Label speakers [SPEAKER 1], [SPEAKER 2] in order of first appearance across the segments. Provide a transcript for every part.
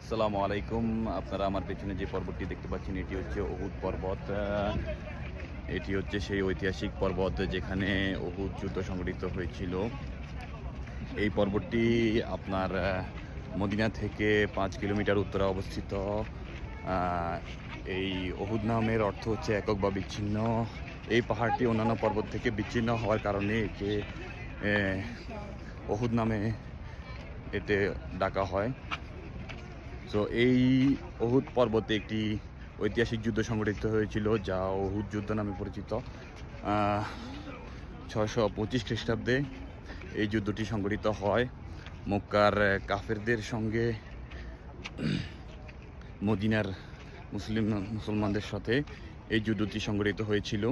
[SPEAKER 1] আসসালামু আলাইকুম। আপনারা আমার পেছনে যে পর্বতটি দেখতে পাচ্ছেন এটি হচ্ছে উহুদ পর্বত। এটি হচ্ছে সেই ঐতিহাসিক পর্বত যেখানে উহুদ যুদ্ধ সংঘটিত হয়েছিল। এই পর্বতটি আপনার মদিনা থেকে 5 কিলোমিটার উত্তরে অবস্থিত। এই উহুদ নামের অর্থ হচ্ছে একক বা বিচ্ছিন্ন। এই পাহাড়টি অন্যান্য পর্বত থেকে বিচ্ছিন্ন হওয়ার কারণে একে উহুদ নামে এতে ডাকা হয়। তো এই উহুদ পর্বতে একটি ঐতিহাসিক যুদ্ধ সংঘটিত হয়েছিল যা উহুদ যুদ্ধ নামে পরিচিত। 625 খ্রিস্টাব্দে এই যুদ্ধটি সংঘটিত হয় মক্কার কাফেরদের সঙ্গে মদিনার মুসলমানদের সাথে এই যুদ্ধটি সংঘটিত হয়েছিল।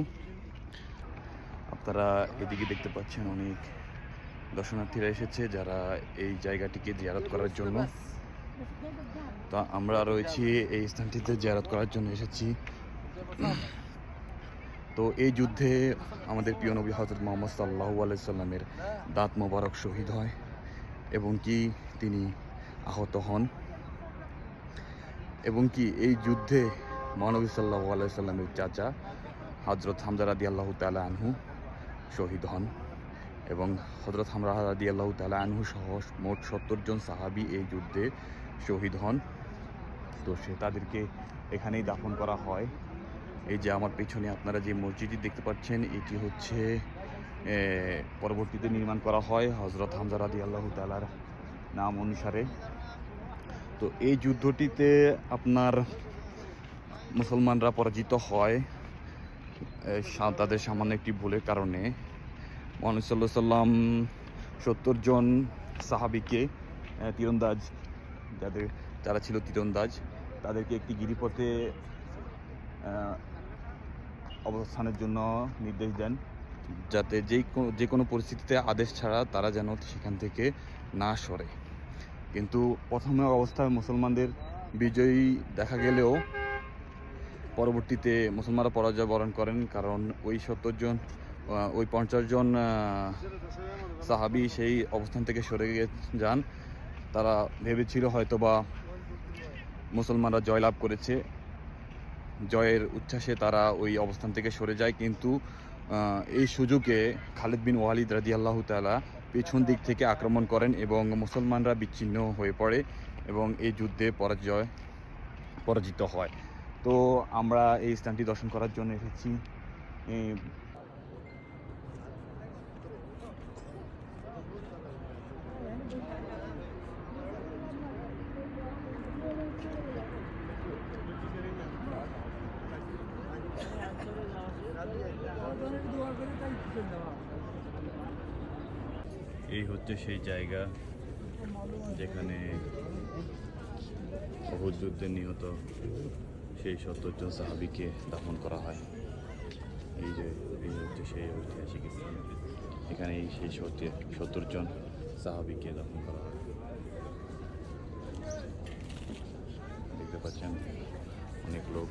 [SPEAKER 1] আপনারা এদিকে দেখতে পাচ্ছেন অনেক দর্শনার্থীরা এসেছে যারা এই জায়গাটিকে জিয়ারত করার জন্য। তা আমরা রয়েছি এই স্থানটিতে জিয়ারত করার জন্য এসেছি। তো এই যুদ্ধে আমাদের প্রিয় নবী হযরত মুহাম্মদ সাল্লাল্লাহু আলাইহি সাল্লামের দাঁত মোবারক শহীদ হয় এবং কি তিনি আহত হন এবং কি এই যুদ্ধে মহানবী সাল্লাল্লাহু আলাইহি সাল্লামের চাচা হযরত হামজা রাদিয়াল্লাহু তাআলা আনহু শহীদ হন এবং হযরত হামজা রাদিয়াল্লাহু তাআলা আনহু সহ মোট 70 জন সাহাবী এই যুদ্ধে শহীদ হন। তো তাদেরকে এখানেই দাফন করা হয়। এই যে আমার পেছনে আপনারা যে মসজিদটি দেখতে পাচ্ছেন এটি হচ্ছে পরবর্তীতে নির্মাণ করা হয় হযরত হামজা রাদিয়াল্লাহু তাআলার নাম অনুসারে। তো এই যুদ্ধটিতে আপনার মুসলমানরা পরাজিত হয় তাদের সামান্য একটি ভুলের কারণে। মুহাম্মদ সাল্লাল্লাহু আলাইহি সাল্লাম 70 জন সাহাবীকে তীরন্দাজ যারা ছিল তীরন্দাজ তাদেরকে একটি গিরিপথে অবস্থানের জন্য নির্দেশ দেন যাতে যে কোনো পরিস্থিতিতে আদেশ ছাড়া তারা যেন সেখান থেকে না সরে। কিন্তু প্রথমে অবস্থায় মুসলমানদের বিজয়ী দেখা গেলেও পরবর্তীতে মুসলমানরা পরাজয় বরণ করেন, কারণ ওই 70 জন ওই 50 জন সাহাবী সেই অবস্থান থেকে সরে যান। তারা ভেবেছিল হয়তোবা মুসলমানরা জয়লাভ করেছে, জয়ের উচ্ছ্বাসে তারা ওই অবস্থান থেকে সরে যায়। কিন্তু এই সুযোগে খালিদ বিন ওয়ালিদ রাদিয়াল্লাহু তাআলা পেছন দিক থেকে আক্রমণ করেন এবং মুসলমানরা বিচ্ছিন্ন হয়ে পড়ে এবং এই যুদ্ধে পরাজিত হয়। তো আমরা এই স্থানটি দর্শন করার জন্য এসেছি। এই হচ্ছে সেই জায়গা যেখানে উহুদ যুদ্ধে নিহত সেই 70 জন সাহাবীকে দাফন করা হয়। এই হচ্ছে সেই ঐতিহাসিক স্থান, এখানে সেই 70 জন সাহাবীকে দাফন করা হয়। দেখতে পাচ্ছেন অনেক লোক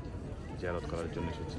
[SPEAKER 1] জিয়ারত করার জন্য এসেছে।